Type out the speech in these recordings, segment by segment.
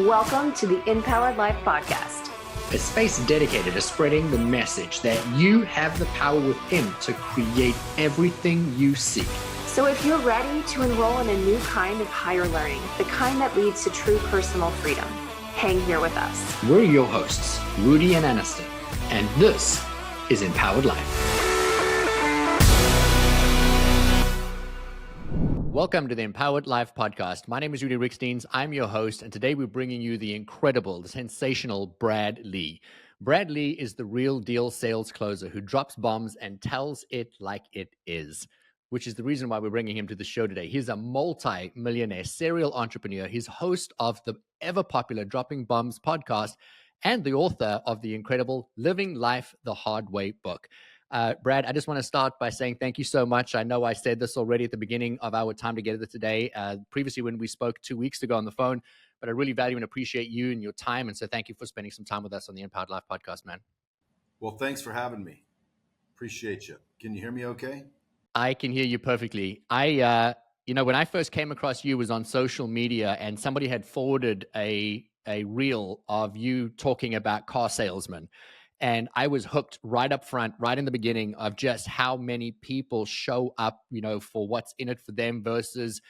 Welcome to the InPowered Life podcast, a space dedicated to spreading the message that you have the power within to create everything you seek. So if you're ready to enroll in a new kind of higher learning, the kind that leads to true personal freedom, hang here with us. We're your hosts, Rudi and Aniston, and this is InPowered Life. Welcome to the InPowered Life podcast. My name is Rudi Riekstins. I'm your host, and today we're bringing you the incredible, the sensational Brad Lea. Brad Lea is the real deal sales closer who drops bombs and tells it like it is, which is the reason why we're bringing him to the show today. He's a multi-millionaire serial entrepreneur. He's host of the ever-popular Dropping Bombs podcast and the author of the incredible Living Life the Hard Way book. Brad, I just want to start by saying thank you so much. I know I said this already at the beginning of our time together today, previously when we spoke 2 weeks ago on the phone, but I really value and appreciate you and your time. And so thank you for spending some time with us on the InPowered Life podcast, man. Well, thanks for having me. Appreciate you. Can you hear me okay? I can hear you perfectly. When I first came across you was on social media, and somebody had forwarded a reel of you talking about car salesmen. And I was hooked right up front, right in the beginning, of just how many people show up, for what's in it for them versus,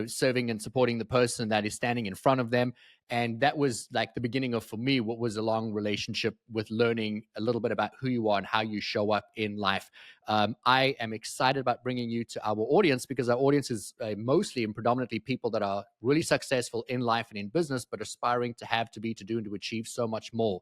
serving and supporting the person that is standing in front of them. And that was like the beginning of, for me, what was a long relationship with learning a little bit about who you are and how you show up in life. I am excited about bringing you to our audience because our audience is mostly and predominantly people that are really successful in life and in business, but aspiring to have, to be, to do, and to achieve so much more.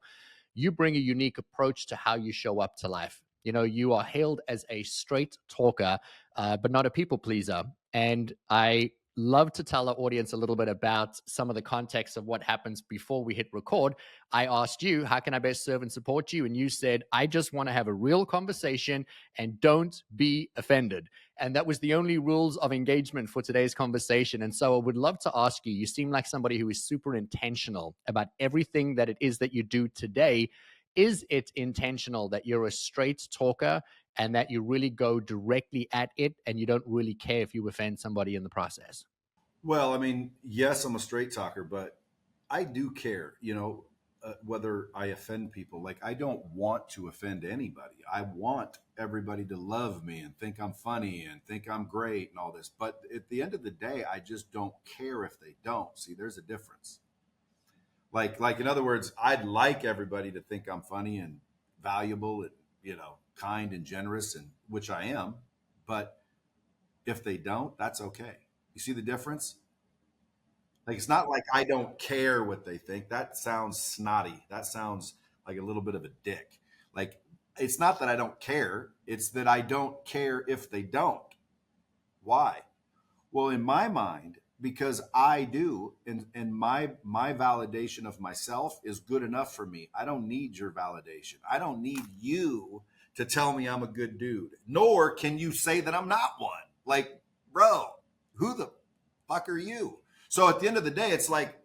You bring a unique approach to how you show up to life. You are hailed as a straight talker, but not a people pleaser. And I love to tell our audience a little bit about some of the context of what happens before we hit record. I asked you, how can I best serve and support you? And you said, I just want to have a real conversation and don't be offended. And that was the only rules of engagement for today's conversation. And so I would love to ask you, you seem like somebody who is super intentional about everything that it is that you do today. Is it intentional that you're a straight talker and that you really go directly at it and you don't really care if you offend somebody in the process? Well, I mean, yes, I'm a straight talker, but I do care, whether I offend people. Like, I don't want to offend anybody. I want everybody to love me and think I'm funny and think I'm great and all this. But at the end of the day, I just don't care if they don't. See, there's a difference. Like in other words, I'd like everybody to think I'm funny and valuable and, kind and generous, and which I am. But if they don't, that's okay. You see the difference? Like, it's not like I don't care what they think. That sounds snotty. That sounds like a little bit of a dick. Like, it's not that I don't care. It's that I don't care if they don't. Why? Well, in my mind, because I do, and my validation of myself is good enough for me. I don't need your validation. I don't need you to tell me I'm a good dude, nor can you say that I'm not one. Like, bro, who the fuck are you? So at the end of the day, it's like,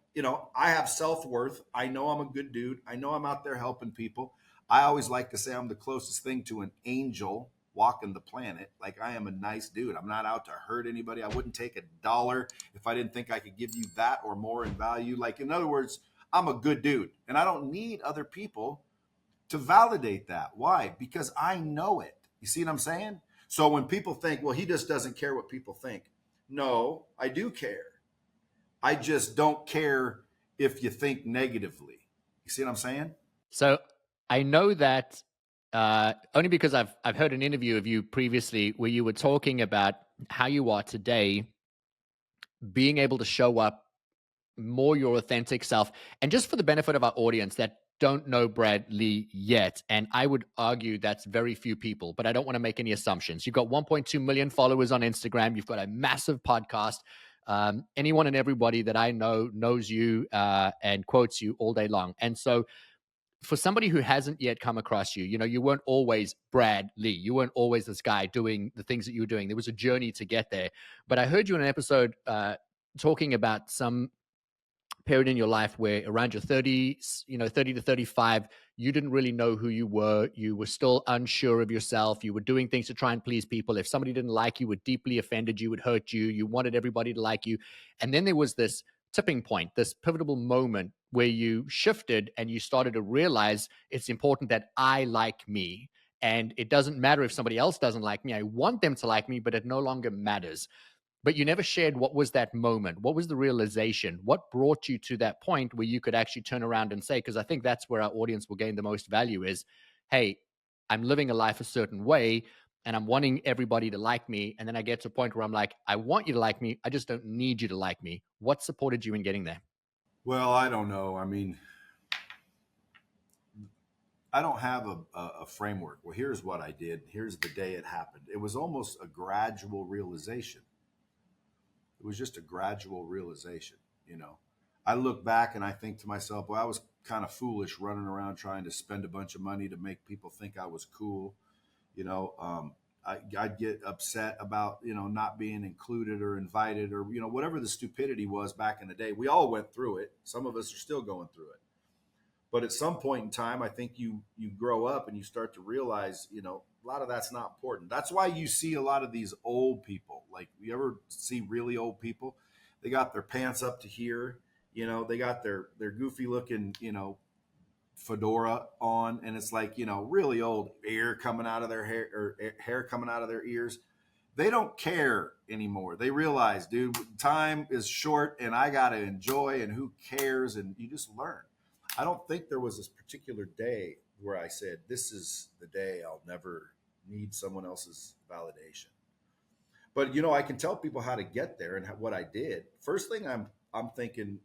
I have self-worth. I know I'm a good dude. I know I'm out there helping people. I always like to say I'm the closest thing to an angel walking the planet. Like, I am a nice dude. I'm not out to hurt anybody. I wouldn't take $1 if I didn't think I could give you that or more in value. Like, in other words, I'm a good dude, and I don't need other people to validate that. Why? Because I know it. You see what I'm saying? So when people think, well, he just doesn't care what people think. No, I do care. I just don't care if you think negatively. You see what I'm saying? So I know that only because I've heard an interview of you previously where you were talking about how you are today, being able to show up more your authentic self. And just for the benefit of our audience that don't know Brad Lea yet, and I would argue that's very few people, but I don't want to make any assumptions. You've got 1.2 million followers on Instagram. You've got a massive podcast. Anyone and everybody that I know knows you and quotes you all day long. And so for somebody who hasn't yet come across you, you weren't always Brad Lea. You weren't always this guy doing the things that you were doing. There was a journey to get there. But I heard you in an episode talking about some period in your life where around your 30s, 30 to 35, you didn't really know who you were. You were still unsure of yourself. You were doing things to try and please people. If somebody didn't like you, it deeply offended you, it hurt you. You wanted everybody to like you. And then there was this tipping point, this pivotal moment where you shifted and you started to realize it's important that I like me. And it doesn't matter if somebody else doesn't like me. I want them to like me, but it no longer matters. But you never shared what was that moment? What was the realization? What brought you to that point where you could actually turn around and say, because I think that's where our audience will gain the most value is, hey, I'm living a life a certain way and I'm wanting everybody to like me. And then I get to a point where I'm like, I want you to like me. I just don't need you to like me. What supported you in getting there? Well, I don't know. I mean, I don't have a framework. Well, here's what I did. Here's the day it happened. It was almost a gradual realization. It was just a gradual realization, you know. I look back and I think to myself, well, I was kind of foolish running around trying to spend a bunch of money to make people think I was cool. You know, I'd get upset about, you know, not being included or invited or, you know, whatever the stupidity was back in the day. We all went through it. Some of us are still going through it. But at some point in time, I think you grow up and you start to realize, you know, a lot of that's not important. That's why you see a lot of these old people. Like, you ever see really old people? They got their pants up to here, you know, they got their goofy looking, you know, fedora on, and it's like, you know, really old, hair coming out of their hair or hair coming out of their ears. They don't care anymore. They realize, dude, time is short and I got to enjoy, and who cares? And you just learn. I don't think there was this particular day where I said, this is the day I'll never need someone else's validation. But, you know, I can tell people how to get there and what I did. First thing I'm thinking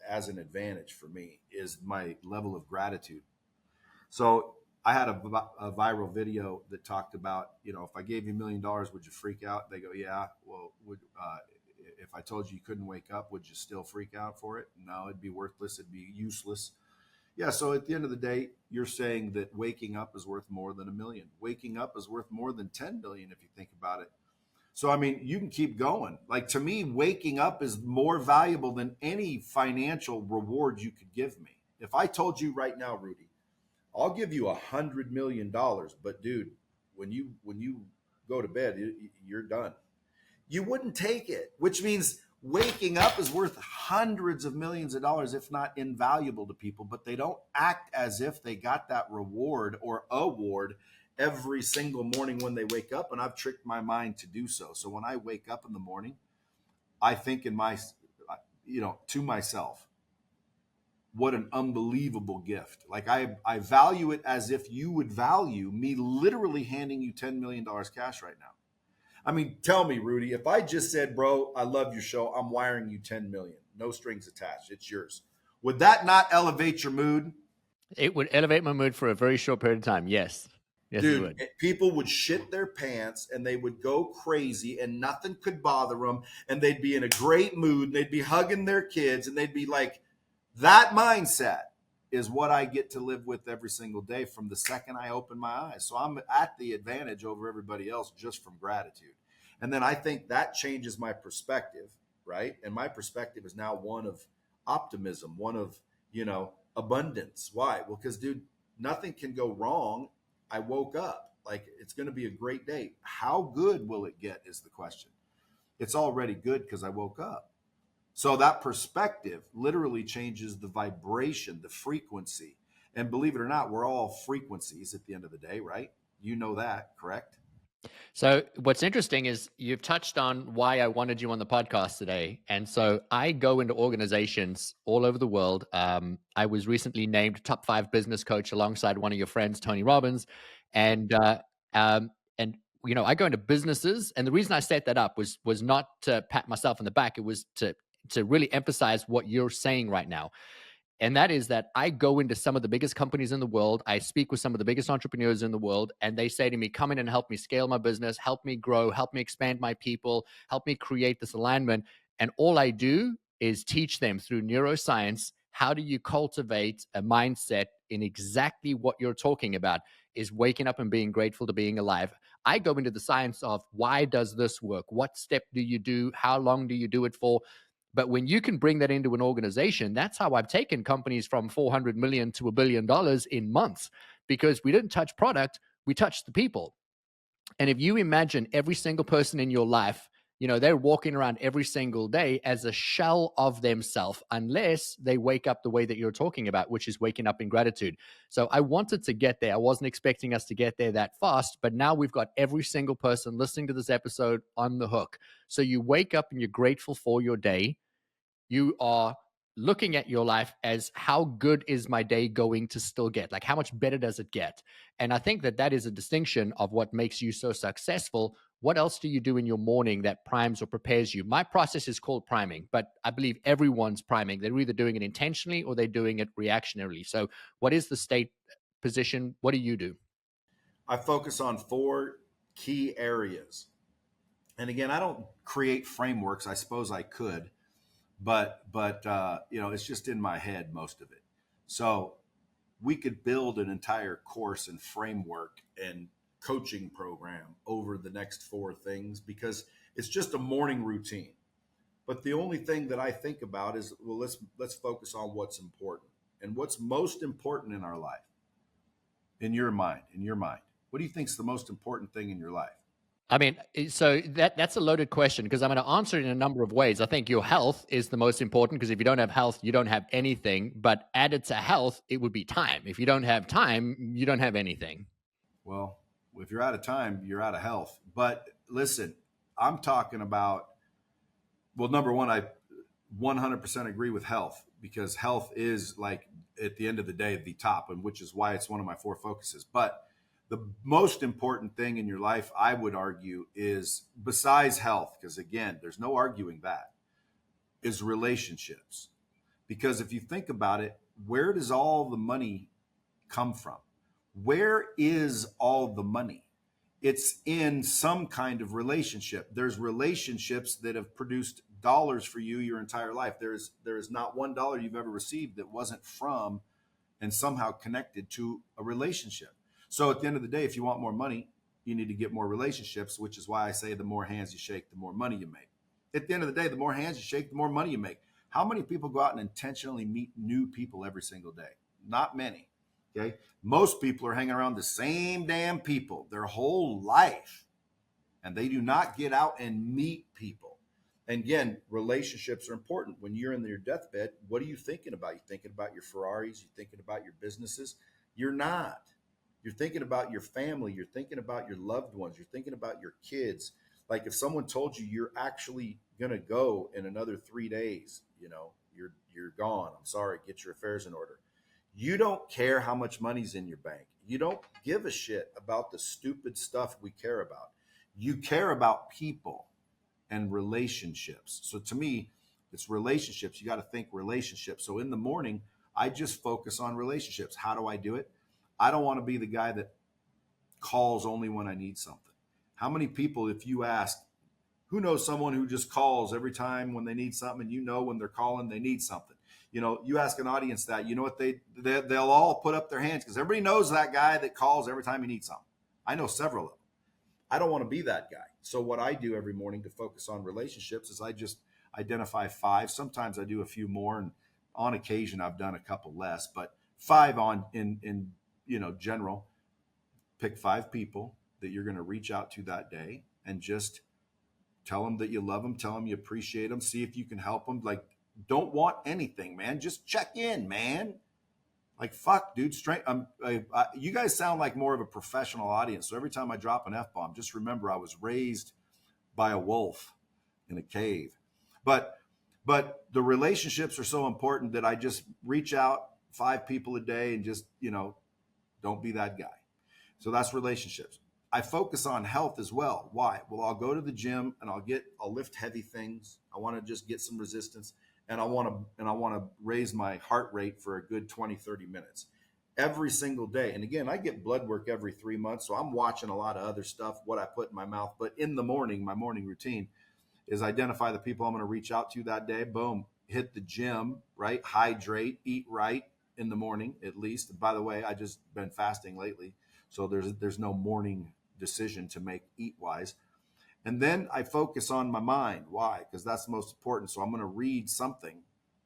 as an advantage for me is my level of gratitude. So I had a viral video that talked about, you know, if I gave you $1 million, would you freak out? They go, yeah. Well, if I told you you couldn't wake up, would you still freak out for it? No, it'd be worthless. It'd be useless. Yeah. So at the end of the day, you're saying that waking up is worth more than $1 million. Waking up is worth more than 10 billion if you think about it. So, I mean, you can keep going. Like, to me, waking up is more valuable than any financial reward you could give me. If I told you right now, Rudy, I'll give you $100 million, but dude, when you go to bed, you're done. You wouldn't take it, which means waking up is worth hundreds of millions of dollars, if not invaluable to people, but they don't act as if they got that reward or award every single morning when they wake up. And I've tricked my mind to do so. So when I wake up in the morning, I think to myself, what an unbelievable gift. Like, I value it as if you would value me literally handing you $10 million cash right now. I mean, tell me, Rudy, if I just said, bro, I love your show, I'm wiring you 10 million, no strings attached, it's yours. Would that not elevate your mood? It would elevate my mood for a very short period of time. Yes. Yes, dude, it would. People would shit their pants and they would go crazy and nothing could bother them. And they'd be in a great mood and they'd be hugging their kids and they'd be like, that mindset is what I get to live with every single day from the second I open my eyes. So I'm at the advantage over everybody else just from gratitude. And then I think that changes my perspective, right? And my perspective is now one of optimism, one of, you know, abundance. Why? Well, because, dude, nothing can go wrong. I woke up. Like, it's going to be a great day. How good will it get is the question. It's already good because I woke up. So that perspective literally changes the vibration, the frequency. And believe it or not, we're all frequencies at the end of the day, right? You know that, correct? So what's interesting is you've touched on why I wanted you on the podcast today. And so I go into organizations all over the world. I was recently named top 5 business coach alongside one of your friends, Tony Robbins. And you know, I go into businesses, and the reason I set that up was not to pat myself on the back. It was to really emphasize what you're saying right now. And that is that I go into some of the biggest companies in the world. I speak with some of the biggest entrepreneurs in the world, and they say to me, come in and help me scale my business, help me grow, help me expand my people, help me create this alignment. And all I do is teach them through neuroscience, how do you cultivate a mindset in exactly what you're talking about, is waking up and being grateful to being alive. I go into the science of why does this work? What step do you do? How long do you do it for? But when you can bring that into an organization, that's how I've taken companies from 400 million to $1 billion in months, because we didn't touch product, we touched the people. And if you imagine every single person in your life, they're walking around every single day as a shell of themselves, unless they wake up the way that you're talking about, which is waking up in gratitude. So I wanted to get there. I wasn't expecting us to get there that fast, but now we've got every single person listening to this episode on the hook. So you wake up and you're grateful for your day. You are looking at your life as, how good is my day going to still get? Like, how much better does it get? And I think that that is a distinction of what makes you so successful. What else do you do in your morning that primes or prepares you? My process is called priming, but I believe everyone's priming. They're either doing it intentionally or they're doing it reactionarily. So what is the state position? What do you do? I focus on 4 key areas. And again, I don't create frameworks. I suppose I could, but it's just in my head, most of it. So we could build an entire course and framework and coaching program over the next 4 things, because it's just a morning routine. But the only thing that I think about is, well, let's focus on what's important. And what's most important in our life, in your mind. What do you think is the most important thing in your life? I mean, so that's a loaded question, because I'm going to answer it in a number of ways. I think your health is the most important, because if you don't have health, you don't have anything. But added to health, it would be time. If you don't have time, you don't have anything. Well, if you're out of time, you're out of health. But listen, I'm talking about, well, number one, I 100% agree with health, because health is, like, at the end of the day, the top, and which is why it's one of my 4 focuses. But the most important thing in your life, I would argue, is, besides health, because again, there's no arguing that, is relationships. Because if you think about it, where does all the money come from? Where is all the money? It's in some kind of relationship. There's relationships that have produced dollars for you your entire life. There is not $1 you've ever received that wasn't from and somehow connected to a relationship. So at the end of the day, if you want more money, you need to get more relationships, which is why I say the more hands you shake, the more money you make. At the end of the day, the more hands you shake, the more money you make. How many people go out and intentionally meet new people every single day? Not many. Okay. Most people are hanging around the same damn people their whole life, and they do not get out and meet people. And again, relationships are important. When you're in your deathbed, what are you thinking about? You thinking about your Ferraris? You thinking about your businesses? You're not. You're thinking about your family. You're thinking about your loved ones. You're thinking about your kids. Like, if someone told you you're actually going to go in another 3 days, you're gone. I'm sorry. Get your affairs in order. You don't care how much money's in your bank. You don't give a shit about the stupid stuff we care about. You care about people and relationships. So to me, it's relationships. You got to think relationships. So in the morning, I just focus on relationships. How do I do it? I don't want to be the guy that calls only when I need something. How many people, if you ask, who knows someone who just calls every time when they need something, and when they're calling, they need something? You ask an audience that, you know what, they'll all put up their hands, because everybody knows that guy that calls every time he needs something. I know several of them. I don't want to be that guy. So what I do every morning to focus on relationships is I just identify 5. Sometimes I do a few more, and on occasion I've done a couple less, but 5 in general. Pick 5 people that you're going to reach out to that day, and just tell them that you love them, tell them you appreciate them, see if you can help them. Like, don't want anything, man. Just check in, man. Like, fuck, dude. Straight. You guys sound like more of a professional audience. So every time I drop an F-bomb, just remember I was raised by a wolf in a cave. But the relationships are so important that I just reach out 5 people a day, and just, don't be that guy. So that's relationships. I focus on health as well. Why? Well, I'll go to the gym and I'll lift heavy things. I want to just get some resistance, and I want to raise my heart rate for a good 20, 30 minutes every single day. And again, I get blood work every 3 months, so I'm watching a lot of other stuff, what I put in my mouth. But in the morning, my morning routine is identify the people I'm going to reach out to that day. Boom, hit the gym, right? Hydrate, eat right in the morning at least. And by the way, I just been fasting lately, so there's no morning decision to make eat wise. And then I focus on my mind. Why? Because that's the most important. So I'm going to read something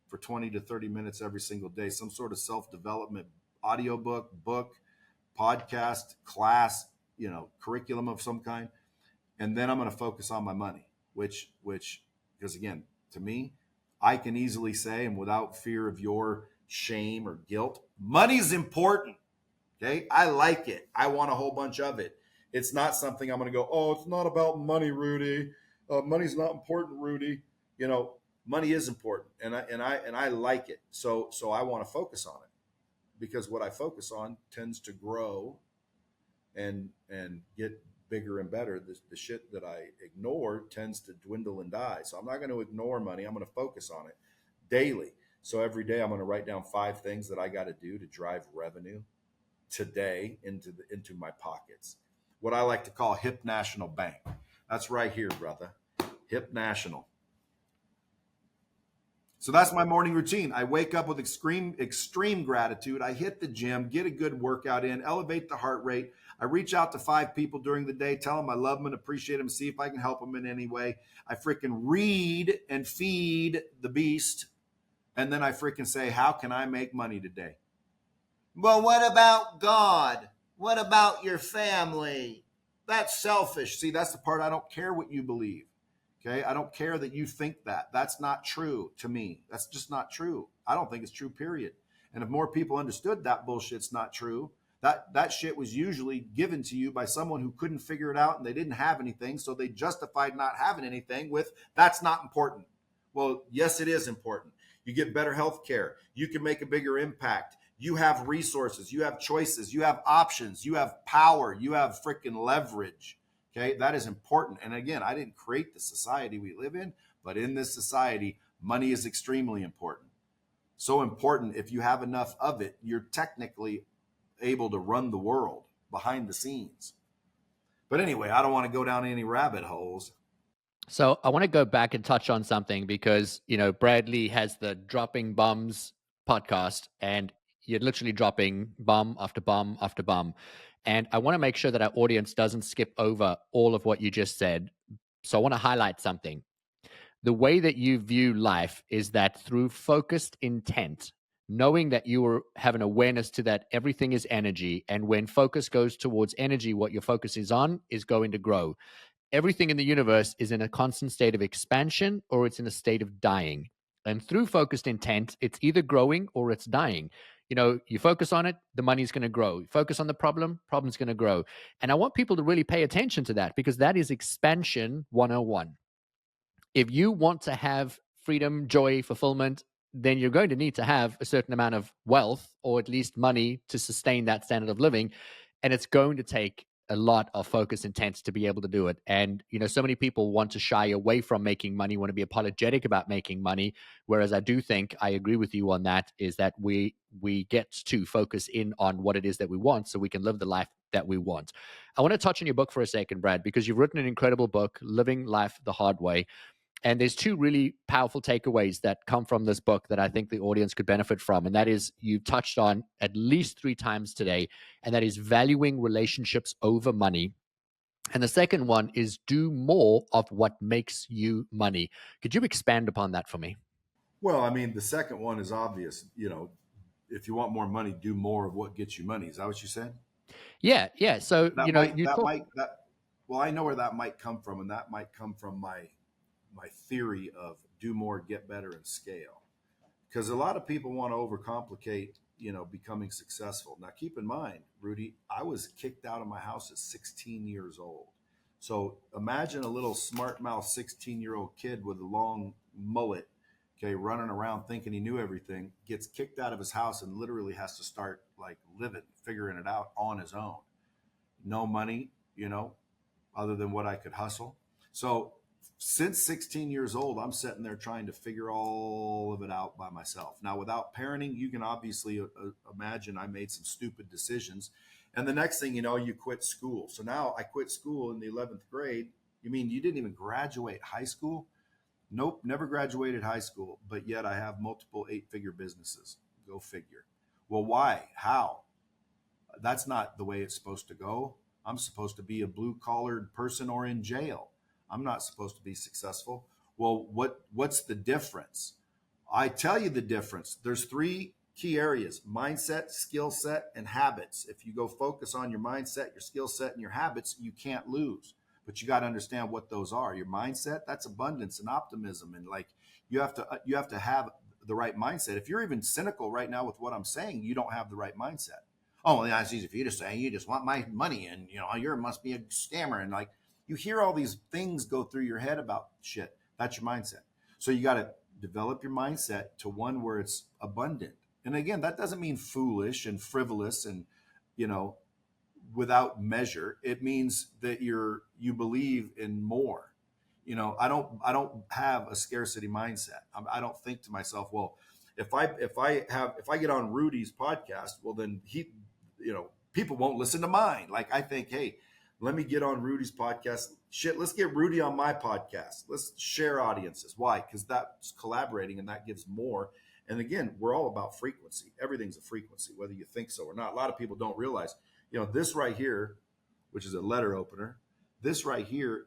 for 20 to 30 minutes every single day, some sort of self-development audiobook, book, podcast, class, curriculum of some kind. And then I'm going to focus on my money. which, because again, to me, I can easily say, and without fear of your shame or guilt, money's important. Okay. I like it. I want a whole bunch of it. It's not something I'm going to go, oh, it's not about money, Rudy. Money's not important, Rudy. You know, money is important, and I like it. So I want to focus on it, because what I focus on tends to grow and get bigger and better. The shit that I ignore tends to dwindle and die. So I'm not going to ignore money. I'm going to focus on it daily. So every day I'm going to write down 5 things that I got to do to drive revenue today into my pockets. What I like to call Hip National Bank. That's right here, brother. Hip National. So that's my morning routine. I wake up with extreme gratitude. I hit the gym, get a good workout in, elevate the heart rate. I reach out to 5 people during the day, tell them I love them and appreciate them, see if I can help them in any way. I freaking read and feed the beast. And then I freaking say, how can I make money today? Well, what about God? What about your family? That's selfish. See, that's the part I don't care what you believe. Okay. I don't care that you think that. That's not true to me. That's just not true. I don't think it's true, period. And if more people understood that bullshit's not true, that shit was usually given to you by someone who couldn't figure it out and they didn't have anything. So they justified not having anything with, that's not important. Well, yes, it is important. You get better health care. You can make a bigger impact. You have resources. You have choices. You have options. You have power. You have freaking leverage. Okay, that is important. And again, I didn't create the society we live in, but in this society, money is extremely important. So important, if you have enough of it, you're technically able to run the world behind the scenes. But anyway, I don't want to go down any rabbit holes. So I want to go back and touch on something because, Bradley has the Dropping Bombs podcast, and you're literally dropping bomb after bomb after bomb. And I want to make sure that our audience doesn't skip over all of what you just said. So I want to highlight something. The way that you view life is that through focused intent, knowing that you have an awareness to that everything is energy. And when focus goes towards energy, what your focus is on is going to grow. Everything in the universe is in a constant state of expansion or it's in a state of dying. And through focused intent, it's either growing or it's dying. You focus on it, the money's going to grow. You focus on the problem's going to grow. And I want people to really pay attention to that, because that is expansion 101. If you want to have freedom, joy, fulfillment, then you're going to need to have a certain amount of wealth, or at least money, to sustain that standard of living. And it's going to take a lot of focus intent to be able to do it. And, so many people want to shy away from making money, want to be apologetic about making money. Whereas I do think, I agree with you on that, is that we get to focus in on what it is that we want so we can live the life that we want. I want to touch on your book for a second, Brad, because you've written an incredible book, Living Life the Hard Way. And there's 2 really powerful takeaways that come from this book that I think the audience could benefit from. And that is, you touched on at least 3 times today, and that is valuing relationships over money. And the second one is do more of what makes you money. Could you expand upon that for me? Well, I mean, the second one is obvious. If you want more money, do more of what gets you money. Is that what you said? Yeah. So, well, I know where that might come from, and that might come from my theory of do more, get better, and scale. Because a lot of people want to overcomplicate, becoming successful. Now, keep in mind, Rudy, I was kicked out of my house at 16 years old. So imagine a little smart mouth 16-year-old kid with a long mullet, okay, running around thinking he knew everything, gets kicked out of his house and literally has to start like living, figuring it out on his own. No money, other than what I could hustle. So since 16 years old, I'm sitting there trying to figure all of it out by myself. Now, without parenting, you can obviously imagine I made some stupid decisions. And the next thing you know, you quit school. So now I quit school in the 11th grade. You mean you didn't even graduate high school? Nope, never graduated high school, but yet I have multiple 8-figure businesses. Go figure. Well, why? How? That's not the way it's supposed to go. I'm supposed to be a blue-collared person or in jail. I'm not supposed to be successful. Well, what's the difference? I tell you the difference. There's 3 key areas: mindset, skill set, and habits. If you go focus on your mindset, your skill set, and your habits, you can't lose. but you got to understand what those are. Your mindset, that's abundance and optimism. And like, you have to have the right mindset. If you're even cynical right now with what I'm saying, you don't have the right mindset. Oh, well, that's easy for you to say. You just want my money, and you must be a scammer. And like, you hear all these things go through your head about shit. That's your mindset. So you got to develop your mindset to one where it's abundant. And again, that doesn't mean foolish and frivolous and, without measure. It means that you believe in more. I don't have a scarcity mindset. I don't think to myself, well, if I get on Rudi's podcast, well, then people won't listen to mine. Like, I think, hey, let me get on Rudi's podcast. Shit, let's get Rudi on my podcast. Let's share audiences. Why? Because that's collaborating, and that gives more. And again, we're all about frequency. Everything's a frequency, whether you think so or not. A lot of people don't realize, this right here, which is a letter opener, this right here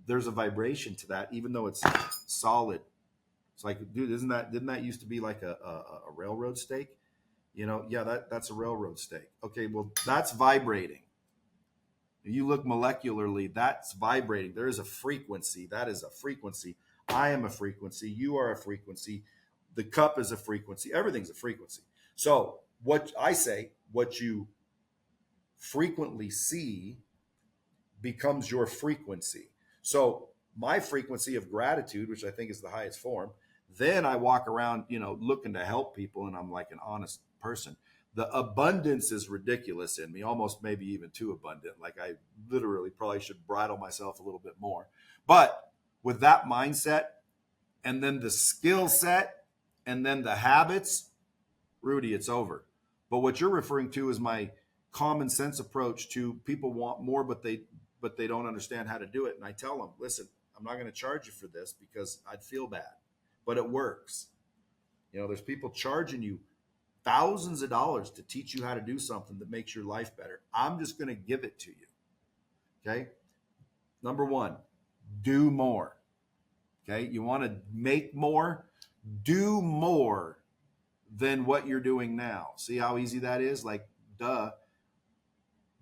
there's a vibration to that, even though it's solid. It's like, dude, didn't that used to be like a railroad stake? Yeah, that's a railroad stake. Okay, well, that's vibrating. You look molecularly, that's vibrating. There is a frequency. That is a frequency. I am a frequency. You are a frequency. The cup is a frequency. Everything's a frequency. So what you frequently see becomes your frequency. So my frequency of gratitude, which I think is the highest form, then I walk around, looking to help people, and I'm like an honest person. The abundance is ridiculous in me, almost maybe even too abundant. Like, I literally probably should bridle myself a little bit more. But with that mindset, and then the skill set, and then the habits, Rudi, it's over. But what you're referring to is my common sense approach to people want more, but they don't understand how to do it. And I tell them, listen, I'm not going to charge you for this because I'd feel bad, but it works. There's people charging you thousands of dollars to teach you how to do something that makes your life better. I'm just going to give it to you. Okay. Number one, do more. Okay. You want to make more, do more than what you're doing now. See how easy that is? Like, duh.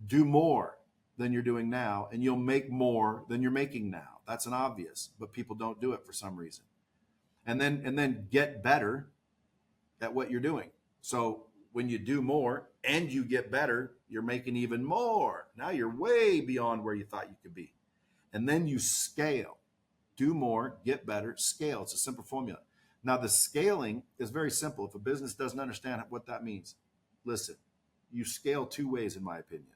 Do more than you're doing now, and you'll make more than you're making now. That's an obvious, but people don't do it for some reason. And then get better at what you're doing. So when you do more and you get better, you're making even more. Now you're way beyond where you thought you could be. And then you scale. Do more, get better, scale. It's a simple formula. Now, the scaling is very simple. If a business doesn't understand what that means, listen, you scale two ways, in my opinion.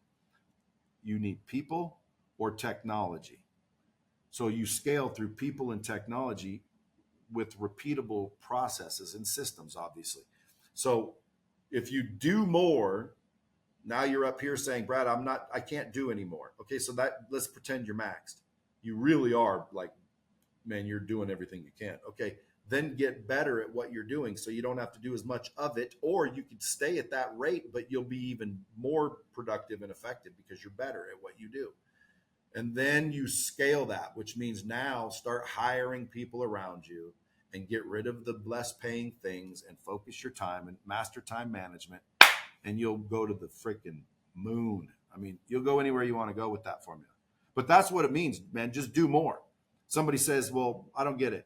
You need people or technology. So you scale through people and technology with repeatable processes and systems, obviously. So if you do more, now you're up here saying, Brad, I can't do anymore. Okay, so let's pretend you're maxed. You really are, like, man, you're doing everything you can. Okay, then get better at what you're doing so you don't have to do as much of it, or you could stay at that rate, but you'll be even more productive and effective because you're better at what you do. And then you scale that, which means now start hiring people around you and get rid of the less paying things and focus your time and master time management, and you'll go to the freaking moon. I mean, you'll go anywhere you want to go with that formula. But that's what it means, man. Just do more. Somebody says, well, I don't get it.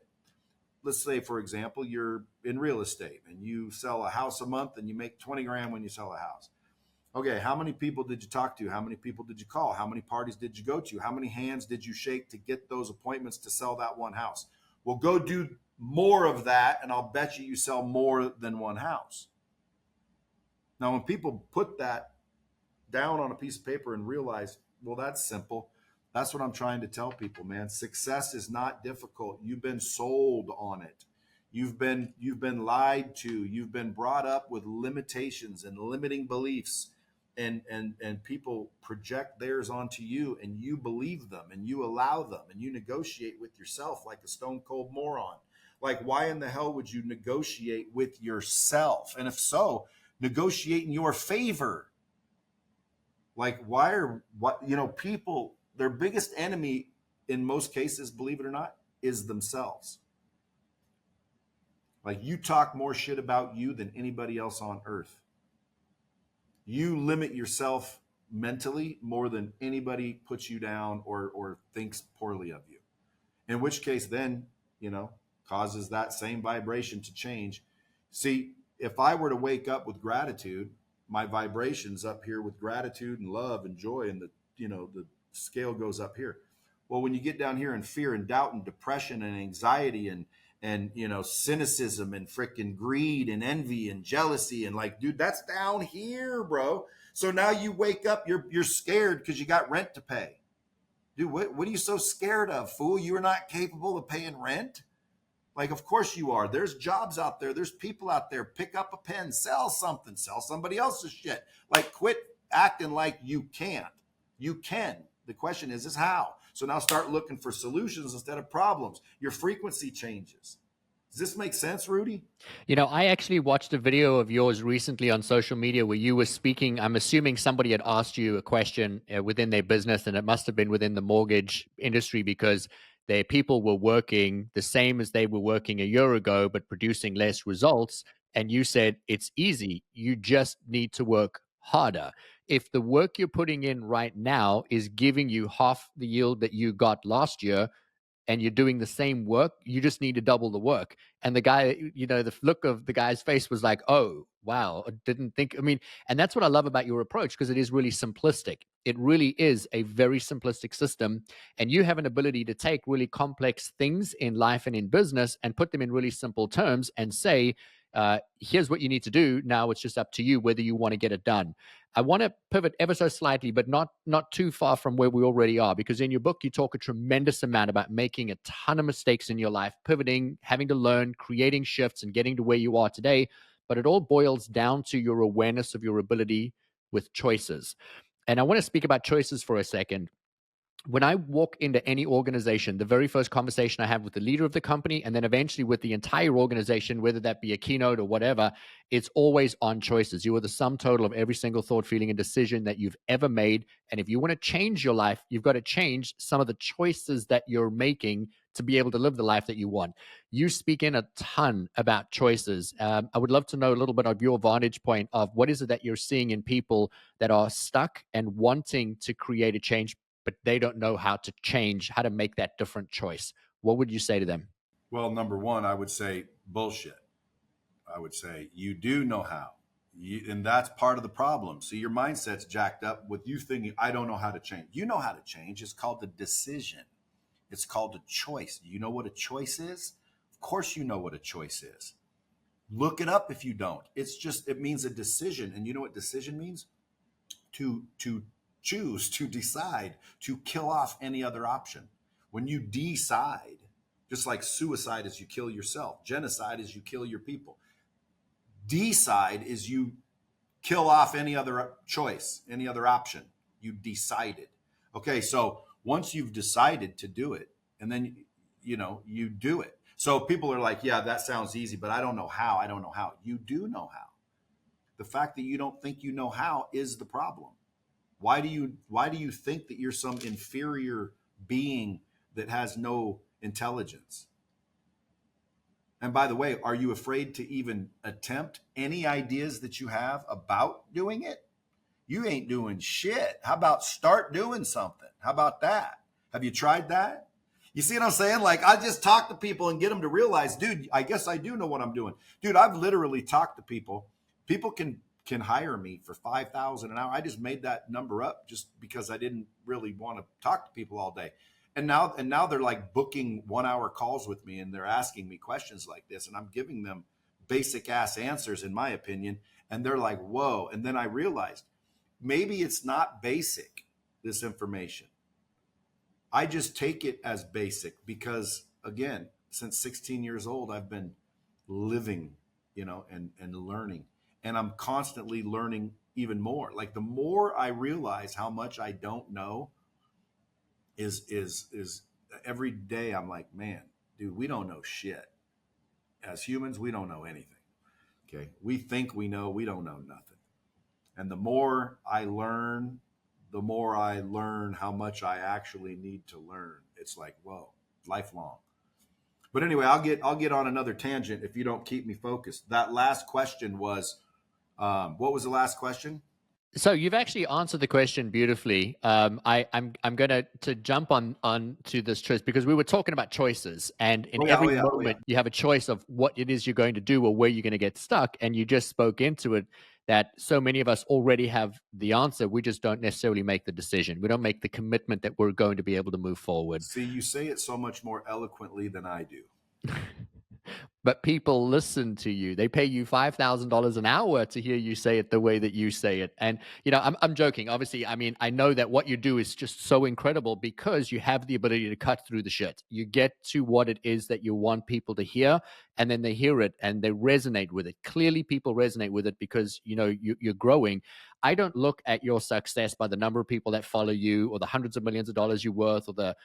Let's say, for example, you're in real estate and you sell a house a month and you make 20 grand when you sell a house. Okay, how many people did you talk to? How many people did you call? How many parties did you go to? How many hands did you shake to get those appointments to sell that one house? Well, go do more of that, and I'll bet you sell more than one house. Now, when people put that down on a piece of paper and realize, well, that's simple. That's what I'm trying to tell people, man. Success is not difficult. You've been sold on it. You've been lied to. You've been brought up with limitations and limiting beliefs, and people project theirs onto you, and you believe them, and you allow them, and you negotiate with yourself like a stone cold moron. Like, why in the hell would you negotiate with yourself? And if so, negotiate in your favor. Like, people, their biggest enemy in most cases, believe it or not, is themselves. Like, you talk more shit about you than anybody else on earth. You limit yourself mentally more than anybody puts you down or thinks poorly of you. In which case, then, causes that same vibration to change. See, if I were to wake up with gratitude, my vibrations up here with gratitude and love and joy, and the scale goes up here. Well, when you get down here in fear and doubt and depression and anxiety and cynicism and freaking greed and envy and jealousy and like, dude, that's down here, bro. So now you wake up, you're scared because you got rent to pay. Dude, what are you so scared of, fool? You are not capable of paying rent? Like, of course you are. There's jobs out there. There's people out there. Pick up a pen, sell something, sell somebody else's shit. Like, quit acting like you can't. You can. The question is how? So now start looking for solutions instead of problems. Your frequency changes. Does this make sense, Rudy? I actually watched a video of yours recently on social media where you were speaking. I'm assuming somebody had asked you a question within their business, and it must have been within the mortgage industry because their people were working the same as they were working a year ago, but producing less results. And you said, it's easy. You just need to work harder. If the work you're putting in right now is giving you half the yield that you got last year, and you're doing the same work, you just need to double the work. And the guy, the look of the guy's face was like, oh, wow, I didn't think, and that's what I love about your approach, because it is really simplistic. It really is a very simplistic system. And you have an ability to take really complex things in life and in business and put them in really simple terms and say, here's what you need to do. Now it's just up to you whether you want to get it done. I want to pivot ever so slightly, but not too far from where we already are, because in your book, you talk a tremendous amount about making a ton of mistakes in your life, pivoting, having to learn, creating shifts, and getting to where you are today. But it all boils down to your awareness of your ability with choices. And I want to speak about choices for a second. When I walk into any organization, the very first conversation I have with the leader of the company, and then eventually with the entire organization, whether that be a keynote or whatever, it's always on choices. You are the sum total of every single thought, feeling, and decision that you've ever made. And if you want to change your life, you've got to change some of the choices that you're making to be able to live the life that you want. You speak in a ton about choices. I would love to know a little bit of your vantage point of what is it that you're seeing in people that are stuck and wanting to create a change, but they don't know how to change, how to make that different choice. What would you say to them? Well, number one, I would say bullshit. I would say you do know how. And that's part of the problem. So your mindset's jacked up with you thinking, I don't know how to change. You know how to change. It's called a decision. It's called a choice. You know what a choice is? Of course you know what a choice is. Look it up if you don't. It means a decision. And you know what decision means? To choose, to decide, to kill off any other option. When you decide, just like suicide is you kill yourself, genocide is you kill your people. Decide is you kill off any other choice, any other option. You decided. Okay, so once you've decided to do it, and then you do it. So people are like, yeah, that sounds easy, but I don't know how. I don't know how. You do know how. The fact that you don't think you know how is the problem. Why do you think that you're some inferior being that has no intelligence? And by the way, are you afraid to even attempt any ideas that you have about doing it? You ain't doing shit. How about start doing something? How about that? Have you tried that? You see what I'm saying? Like, I just talk to people and get them to realize, dude, I guess I do know what I'm doing. Dude, I've literally talked to people. People can hire me for $5,000 an hour. I just made that number up just because I didn't really want to talk to people all day. And now they're like booking 1 hour calls with me, and they're asking me questions like this, and I'm giving them basic ass answers, in my opinion. And they're like, whoa. And then I realized maybe it's not basic, this information. I just take it as basic because, again, since 16 years old, I've been living, and learning. And I'm constantly learning even more. Like, the more I realize how much I don't know is every day I'm like, man, dude, we don't know shit. As humans, we don't know anything. Okay. We think we know, we don't know nothing. And the more I learn, the more I learn how much I actually need to learn. It's like, whoa, lifelong. But anyway, I'll get on another tangent if you don't keep me focused. That last question was, what was the last question? So you've actually answered the question beautifully. I'm going to jump on to this choice, because we were talking about choices, and in Oh yeah, every oh yeah, oh yeah. moment you have a choice of what it is you're going to do or where you're going to get stuck. And you just spoke into it, that so many of us already have the answer. We just don't necessarily make the decision. We don't make the commitment that we're going to be able to move forward. See, you say it so much more eloquently than I do. But people listen to you. They pay you $5,000 an hour to hear you say it the way that you say it. And, I'm joking. Obviously, I mean, I know that what you do is just so incredible, because you have the ability to cut through the shit. You get to what it is that you want people to hear, and then they hear it and they resonate with it. Clearly, people resonate with it because, you're growing. I don't look at your success by the number of people that follow you, or the hundreds of millions of dollars you're worth, or the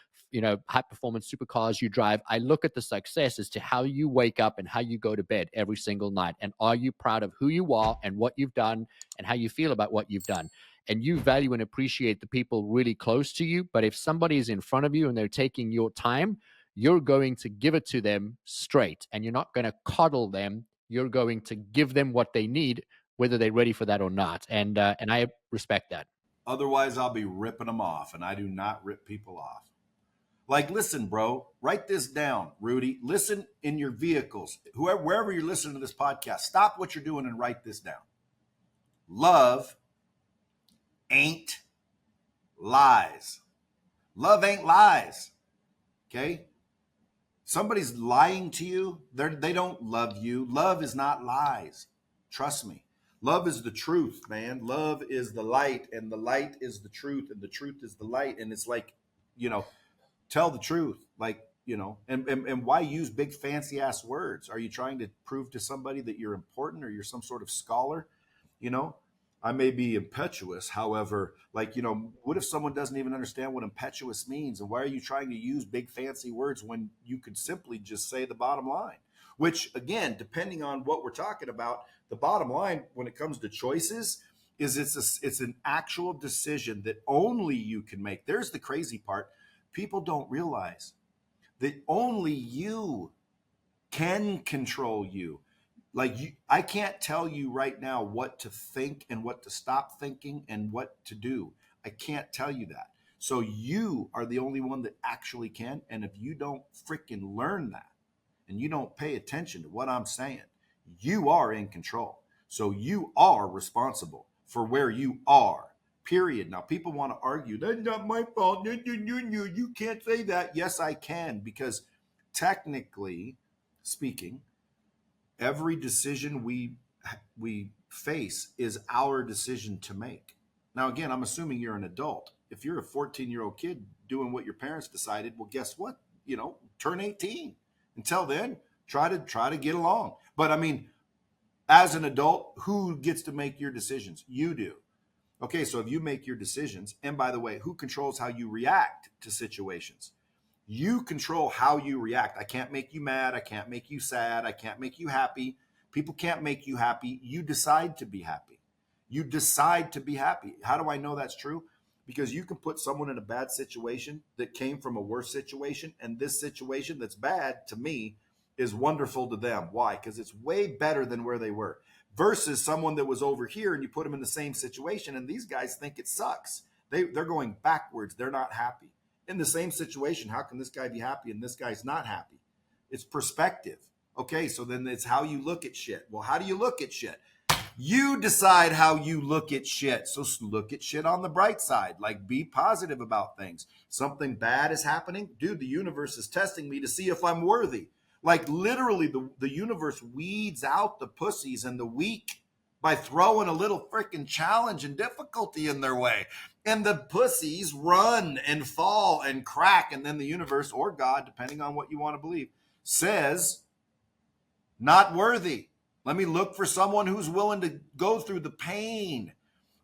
high performance supercars you drive. I look at the success as to how you wake up and how you go to bed every single night. And are you proud of who you are and what you've done and how you feel about what you've done? And you value and appreciate the people really close to you. But if somebody is in front of you and they're taking your time, you're going to give it to them straight, and you're not going to coddle them. You're going to give them what they need, whether they're ready for that or not. And I respect that. Otherwise, I'll be ripping them off, and I do not rip people off. Like, listen, bro, write this down, Rudy. Listen in your vehicles, wherever you're listening to this podcast. Stop what you're doing and write this down. Love ain't lies. Love ain't lies. Okay? Somebody's lying to you. They don't love you. Love is not lies. Trust me. Love is the truth, man. Love is the light, and the light is the truth, and the truth is the light. And it's like, tell the truth. Like, and why use big fancy ass words? Are you trying to prove to somebody that you're important or you're some sort of scholar? You know, I may be impetuous. However, like, what if someone doesn't even understand what impetuous means? And why are you trying to use big fancy words when you could simply just say the bottom line? Which, again, depending on what we're talking about, the bottom line when it comes to choices is it's an actual decision that only you can make. There's the crazy part. People don't realize that only you can control you. Like, I can't tell you right now what to think and what to stop thinking and what to do. I can't tell you that. So you are the only one that actually can. And if you don't freaking learn that and you don't pay attention to what I'm saying, you are in control. So you are responsible for where you are. Period. Now, people want to argue, that's not my fault. You can't say that. Yes, I can, because technically speaking, every decision we face is our decision to make. Now, again, I'm assuming you're an adult. If you're a 14-year-old kid doing what your parents decided, well, guess what? Turn 18. Until then, try to get along. But I mean, as an adult, who gets to make your decisions? You do. Okay, so if you make your decisions, and by the way, who controls how you react to situations? You control how you react. I can't make you mad. I can't make you sad. I can't make you happy. People can't make you happy. You decide to be happy. You decide to be happy. How do I know that's true? Because you can put someone in a bad situation that came from a worse situation, and this situation that's bad to me is wonderful to them. Why? Because it's way better than where they were. Versus someone that was over here and you put them in the same situation, and these guys think it sucks. They're going backwards. They're not happy. In the same situation, how can this guy be happy and this guy's not happy? It's perspective. Okay, so then it's how you look at shit. Well, how do you look at shit? You decide how you look at shit. So look at shit on the bright side. Like, be positive about things. Something bad is happening. Dude, the universe is testing me to see if I'm worthy. Like, literally, the universe weeds out the pussies and the weak by throwing a little freaking challenge and difficulty in their way. And the pussies run and fall and crack. And then the universe, or God, depending on what you want to believe, says, not worthy. Let me look for someone who's willing to go through the pain,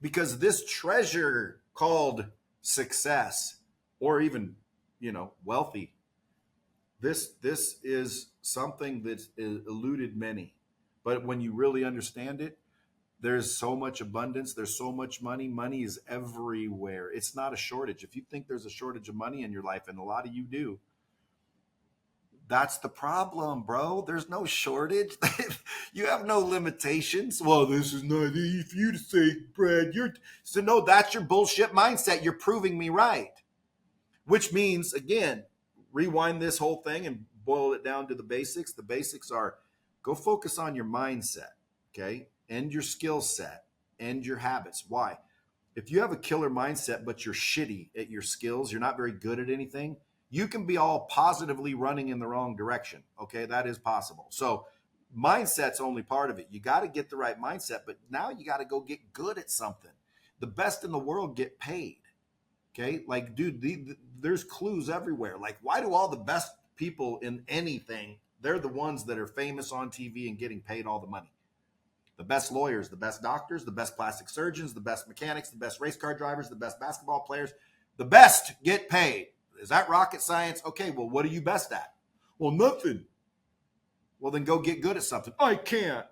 because this treasure called success, or even, wealthy, this is something that's eluded many. But when you really understand it, there's so much abundance. There's so much money. Money is everywhere. It's not a shortage. If you think there's a shortage of money in your life, and a lot of you do, That's the problem, bro. There's no shortage. You have no limitations. Well, this is not easy for you to say, Brad. So no, that's your bullshit mindset. You're proving me right. Which means, again, rewind this whole thing and boil it down to the basics. The basics are go focus on your mindset, okay, and your skill set and your habits. Why? If you have a killer mindset, but you're shitty at your skills, you're not very good at anything, you can be all positively running in the wrong direction. Okay, that is possible. So mindset's only part of it. You got to get the right mindset, but now you got to go get good at something. The best in the world get paid. Okay, like, dude, there's clues everywhere. Like, why do all the best people in anything, they're the ones that are famous on TV and getting paid all the money? The best lawyers, the best doctors, the best plastic surgeons, the best mechanics, the best race car drivers, the best basketball players, the best get paid. Is that rocket science? Okay, well, what are you best at? Well, nothing. Well, then go get good at something. I can't.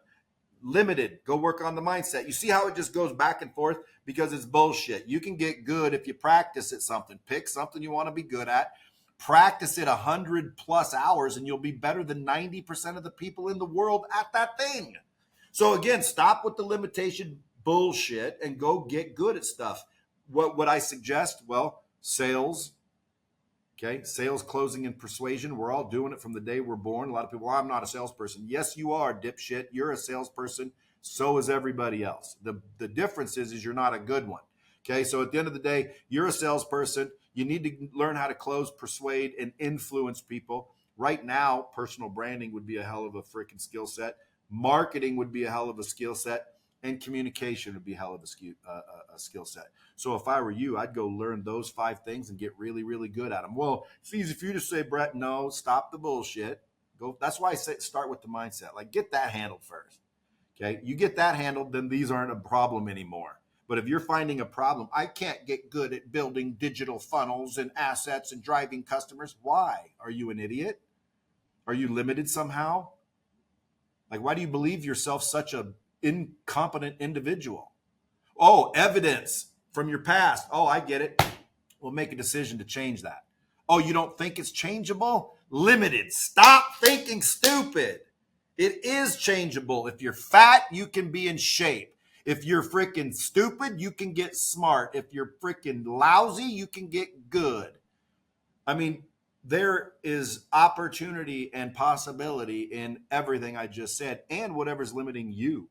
Limited. Go work on the mindset. You see how it just goes back and forth because it's bullshit. You can get good if you practice at something. Pick something you want to be good at. Practice it 100+ hours and you'll be better than 90% of the people in the world at that thing. So again, stop with the limitation bullshit and go get good at stuff. What would I suggest? Well, sales. Okay, sales, closing, and persuasion. We're all doing it from the day we're born. A lot of people, well, I'm not a salesperson. Yes, you are, dipshit. You're a salesperson. So is everybody else. The difference is you're not a good one. Okay, so at the end of the day, you're a salesperson. You need to learn how to close, persuade, and influence people. Right now, personal branding would be a hell of a freaking skill set. Marketing would be a hell of a skill set. And communication would be a hell of a skill set. So if I were you, I'd go learn those 5 things and get really, really good at them. Well, it's easy for you to say, Brett, no, stop the bullshit. Go. That's why I say start with the mindset. Like, get that handled first. Okay, you get that handled, then these aren't a problem anymore. But if you're finding a problem, I can't get good at building digital funnels and assets and driving customers. Why? Are you an idiot? Are you limited somehow? Like, why do you believe yourself such a incompetent individual? Oh, evidence from your past. Oh, I get it. We'll make a decision to change that. Oh, you don't think it's changeable? Limited. Stop thinking stupid. It is changeable. If you're fat, you can be in shape. If you're freaking stupid, you can get smart. If you're freaking lousy, you can get good. I mean, there is opportunity and possibility in everything I just said and whatever's limiting you.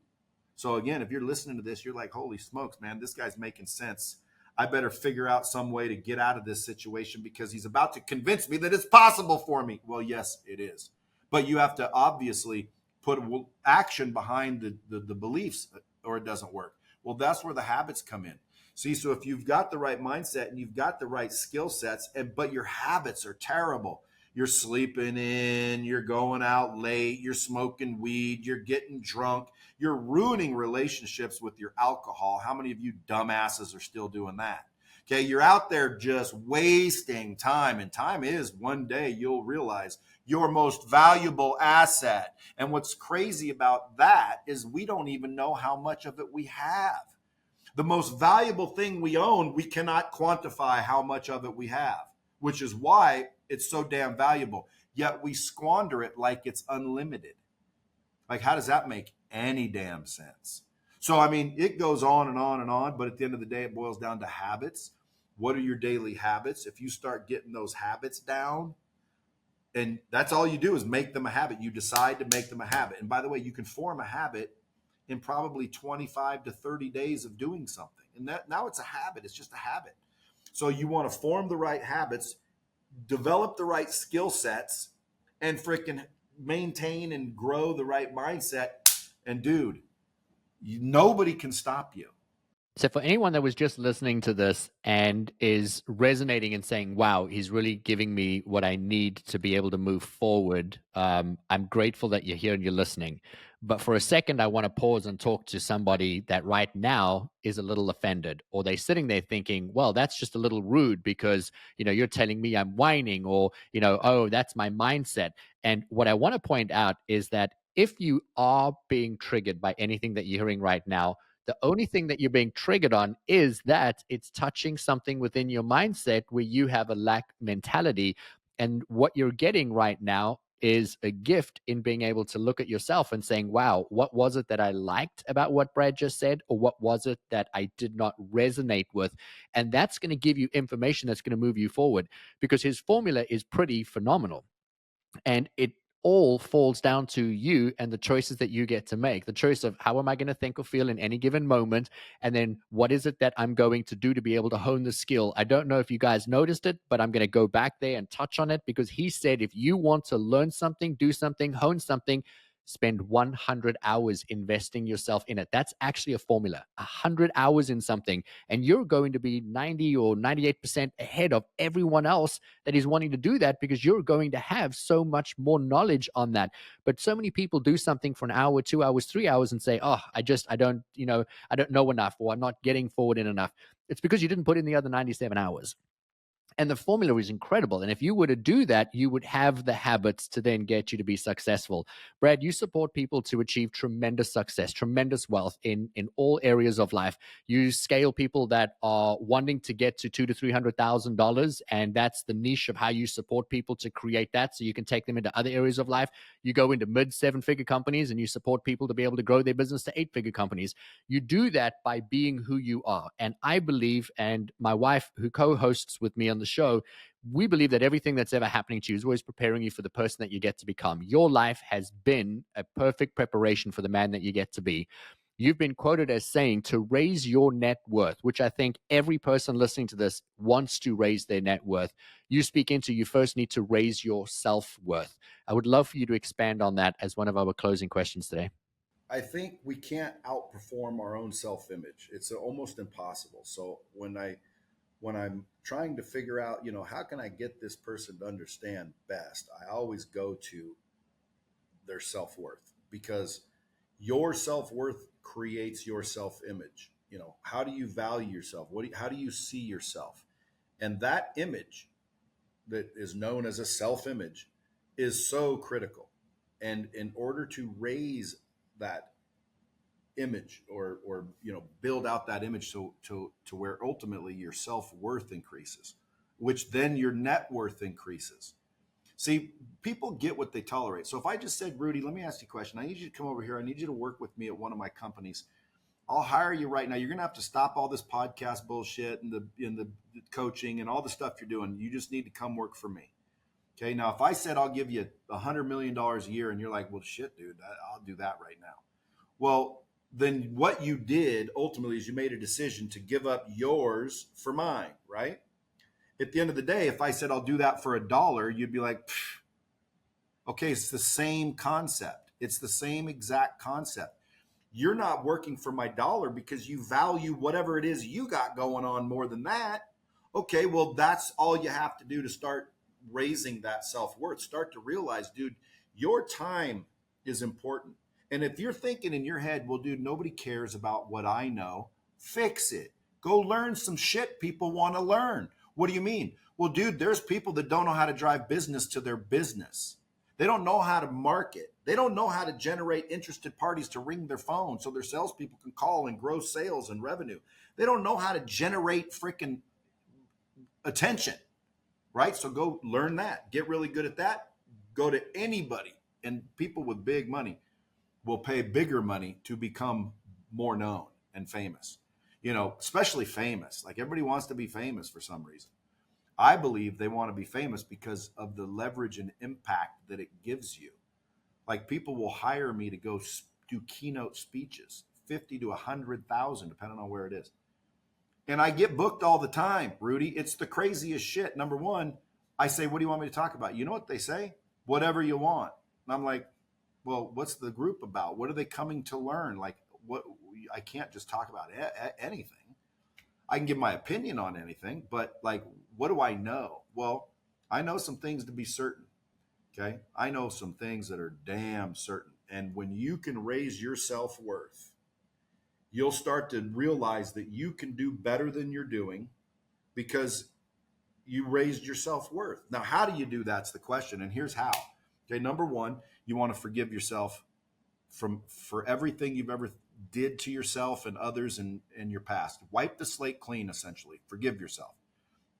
So again, if you're listening to this, you're like, holy smokes, man, this guy's making sense. I better figure out some way to get out of this situation because he's about to convince me that it's possible for me. Well, yes, it is. But you have to obviously put action behind the beliefs or it doesn't work. Well, that's where the habits come in. See, so if you've got the right mindset and you've got the right skill sets, but your habits are terrible, you're sleeping in, you're going out late, you're smoking weed, you're getting drunk, you're ruining relationships with your alcohol. How many of you dumbasses are still doing that? Okay, you're out there just wasting time, and time is one day you'll realize your most valuable asset. And what's crazy about that is we don't even know how much of it we have. The most valuable thing we own, we cannot quantify how much of it we have, which is why it's so damn valuable. Yet we squander it like it's unlimited. Like, how does that make any damn sense? So, I mean, it goes on and on and on, but at the end of the day, it boils down to habits. What are your daily habits? If you start getting those habits down, and that's all you do is make them a habit. You decide to make them a habit. And by the way, you can form a habit in probably 25 to 30 days of doing something. And that now it's a habit. It's just a habit. So you want to form the right habits, develop the right skill sets, and freaking maintain and grow the right mindset. And dude, nobody can stop you. So for anyone that was just listening to this and is resonating and saying, wow, he's really giving me what I need to be able to move forward, I'm grateful that you're here and you're listening. But for a second, I want to pause and talk to somebody that right now is a little offended, or they're sitting there thinking, well, that's just a little rude because, you're telling me I'm whining, or, oh, that's my mindset. And what I want to point out is that if you are being triggered by anything that you're hearing right now, the only thing that you're being triggered on is that it's touching something within your mindset where you have a lack mentality. And what you're getting right now is a gift in being able to look at yourself and saying, wow, what was it that I liked about what Brad just said? Or what was it that I did not resonate with? And that's going to give you information that's going to move you forward, because his formula is pretty phenomenal. And it all falls down to you and the choices that you get to make. The choice of how am I going to think or feel in any given moment, and then what is it that I'm going to do to be able to hone the skill. I don't know if you guys noticed it, but I'm going to go back there and touch on it, because he said if you want to learn something, do something, hone something, spend 100 hours investing yourself in it. That's actually a formula. 100 hours in something, and you're going to be 90 or 98% ahead of everyone else that is wanting to do that, because you're going to have so much more knowledge on that. But so many people do something for an hour, 2 hours, 3 hours and say, oh, I don't, I don't know enough, or I'm not getting forward in enough. It's because you didn't put in the other 97 hours. And the formula is incredible. And if you were to do that, you would have the habits to then get you to be successful. Brad, you support people to achieve tremendous success, tremendous wealth in all areas of life. You scale people that are wanting to get to $200,000 to $300,000, and that's the niche of how you support people to create that, so you can take them into other areas of life. You go into mid 7-figure companies and you support people to be able to grow their business to 8-figure companies. You do that by being who you are. And I believe, and my wife, who co-hosts with me on the show, we believe that everything that's ever happening to you is always preparing you for the person that you get to become. Your life has been a perfect preparation for the man that you get to be. You've been quoted as saying to raise your net worth, which I think every person listening to this wants to raise their net worth. You speak into, you first need to raise your self-worth. I would love for you to expand on that as one of our closing questions today. I think we can't outperform our own self-image. It's almost impossible. So when I'm trying to figure out, how can I get this person to understand best, I always go to their self-worth, because your self-worth creates your self-image. How do you value yourself? How do you see yourself? And that image that is known as a self-image is so critical. And in order to raise that image, or build out that image to where ultimately your self-worth increases, which then your net worth increases. See, people get what they tolerate. So if I just said, Rudy, let me ask you a question. I need you to come over here. I need you to work with me at one of my companies. I'll hire you right now. You're going to have to stop all this podcast bullshit and the coaching and all the stuff you're doing. You just need to come work for me. Okay. Now, if I said I'll give you $100 million a year, and you're like, well, shit, dude, I'll do that right now. Well, then what you did ultimately is you made a decision to give up yours for mine, right? At the end of the day, if I said I'll do that for $1, you'd be like, okay, it's the same concept. It's the same exact concept. You're not working for my dollar because you value whatever it is you got going on more than that. Okay, well, that's all you have to do to start raising that self-worth. Start to realize, dude, your time is important. And if you're thinking in your head, well, dude, nobody cares about what I know, fix it. Go learn some shit people want to learn. What do you mean? Well, dude, there's people that don't know how to drive business to their business. They don't know how to market. They don't know how to generate interested parties to ring their phone so their salespeople can call and grow sales and revenue. They don't know how to generate freaking attention, right? So go learn that. Get really good at that. Go to anybody, and people with big money will pay bigger money to become more known and famous, especially famous. Like, everybody wants to be famous for some reason. I believe they want to be famous because of the leverage and impact that it gives you. Like, people will hire me to go do keynote speeches, 50 to 100,000, depending on where it is. And I get booked all the time, Rudy. It's the craziest shit. Number one, I say, what do you want me to talk about? You know what they say? Whatever you want. And I'm like, well, what's the group about? What are they coming to learn? Like, what? I can't just talk about anything. I can give my opinion on anything, but like, what do I know? Well, I know some things to be certain. Okay. I know some things that are damn certain. And when you can raise your self-worth, you'll start to realize that you can do better than you're doing because you raised your self-worth. Now, how do you do that's the question. And here's how. Okay. Number one, you want to forgive yourself for everything you've ever did to yourself and others in your past. Wipe the slate clean, essentially. Forgive yourself.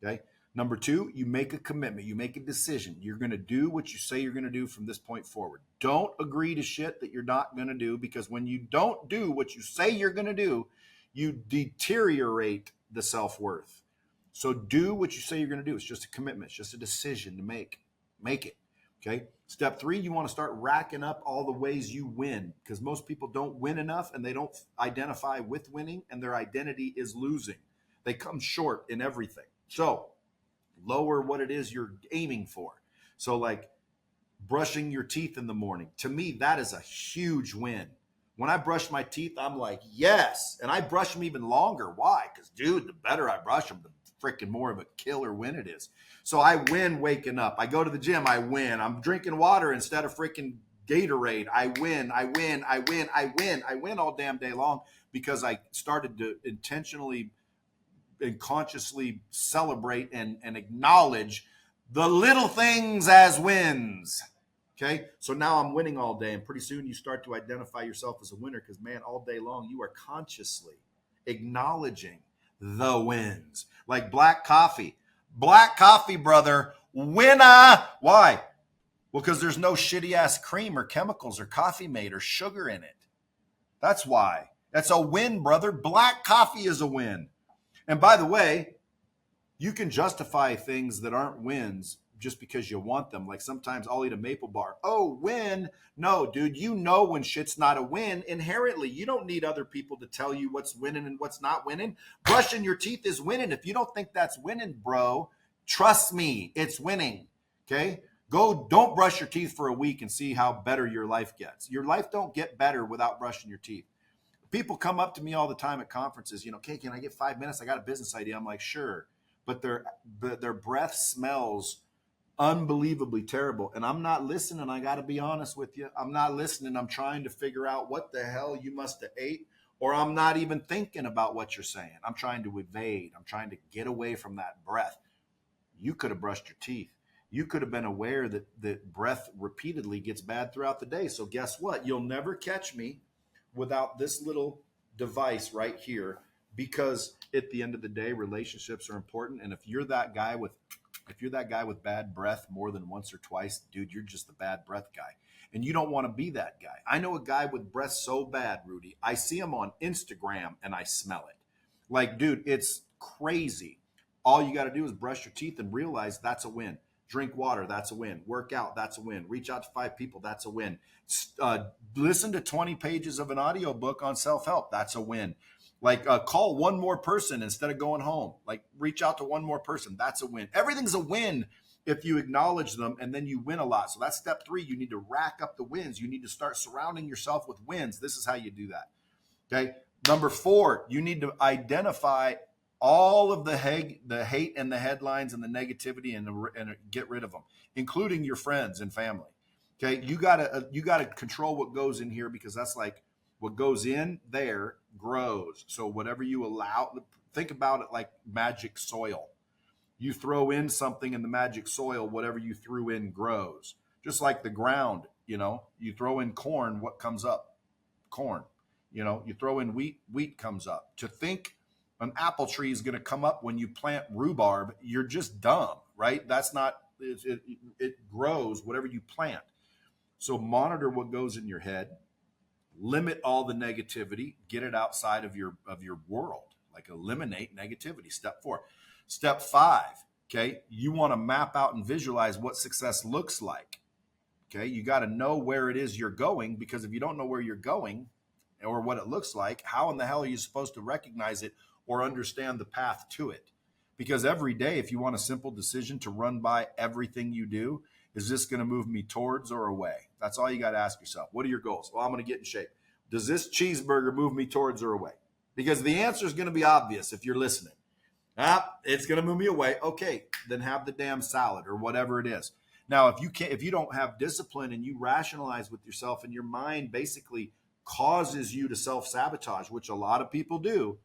Okay. Number 2, you make a commitment. You make a decision. You're going to do what you say you're going to do from this point forward. Don't agree to shit that you're not going to do, because when you don't do what you say you're going to do, you deteriorate the self-worth. So do what you say you're going to do. It's just a commitment. It's just a decision to make. Make it. Okay. Step 3, you want to start racking up all the ways you win, because most people don't win enough and they don't identify with winning, and their identity is losing. They come short in everything. So lower what it is you're aiming for. So like brushing your teeth in the morning, to me, that is a huge win. When I brush my teeth, I'm like, yes. And I brush them even longer. Why? Because, dude, the better I brush them, the freaking more of a killer win it is. So I win waking up. I go to the gym, I win. I'm drinking water instead of freaking Gatorade. I win, I win, I win, I win. I win all damn day long, because I started to intentionally and consciously celebrate and acknowledge the little things as wins. Okay, so now I'm winning all day, and pretty soon you start to identify yourself as a winner, because, man, all day long you are consciously acknowledging the wins. Like black coffee. Black coffee, brother, winner. Why? Well, because there's no shitty ass cream or chemicals or coffee mate or sugar in it. That's why. That's a win, brother. Black coffee is a win. And by the way, you can justify things that aren't wins just because you want them. Like sometimes I'll eat a maple bar. Oh, win. No, dude, you know when shit's not a win inherently. You don't need other people to tell you what's winning and what's not winning. Brushing your teeth is winning. If you don't think that's winning, bro, trust me, it's winning. Okay? Don't brush your teeth for a week and see how better your life gets. Your life don't get better without brushing your teeth. People come up to me all the time at conferences, okay, can I get 5 minutes? I got a business idea. I'm like, sure. But their breath smells unbelievably terrible. And I'm not listening. I got to be honest with you. I'm not listening. I'm trying to figure out what the hell you must have ate, or I'm not even thinking about what you're saying. I'm trying to evade. I'm trying to get away from that breath. You could have brushed your teeth. You could have been aware that breath repeatedly gets bad throughout the day. So guess what? You'll never catch me without this little device right here, because at the end of the day, relationships are important. And if you're that guy with bad breath more than once or twice, dude, you're just the bad breath guy. And you don't want to be that guy. I know a guy with breath so bad, Rudy, I see him on Instagram and I smell it. Like, dude, it's crazy. All you got to do is brush your teeth and realize that's a win. Drink water, that's a win. Work out, that's a win. Reach out to 5 people, that's a win. Listen to 20 pages of an audiobook on self-help, that's a win. Like call one more person instead of going home. Like reach out to one more person, that's a win. Everything's a win if you acknowledge them, and then you win a lot. So that's step 3. You need to rack up the wins. You need to start surrounding yourself with wins. This is how you do that. Okay. Number 4, you need to identify all of the hate and the headlines and the negativity and get rid of them, including your friends and family. Okay. You gotta control what goes in here, because that's like what goes in there grows. So whatever you allow, think about it like magic soil. You throw in something in the magic soil, whatever you threw in grows. Just like the ground, you throw in corn, what comes up? Corn. You throw in wheat comes up. To think an apple tree is going to come up when you plant rhubarb, you're just dumb, right? That's not, it grows whatever you plant. So monitor what goes in your head, limit all the negativity, get it outside of your world, like eliminate negativity. Step 4. Step 5, okay, you want to map out and visualize what success looks like. Okay, you got to know where it is you're going, because if you don't know where you're going or what it looks like, how in the hell are you supposed to recognize it or understand the path to it? Because every day, if you want a simple decision to run by everything you do, is this going to move me towards or away? That's all you got to ask yourself. What are your goals? Well, I'm going to get in shape. Does this cheeseburger move me towards or away? Because the answer is going to be obvious if you're listening. It's going to move me away. Okay, then have the damn salad or whatever it is. Now, if you don't have discipline and you rationalize with yourself, and your mind basically causes you to self-sabotage, which a lot of people do,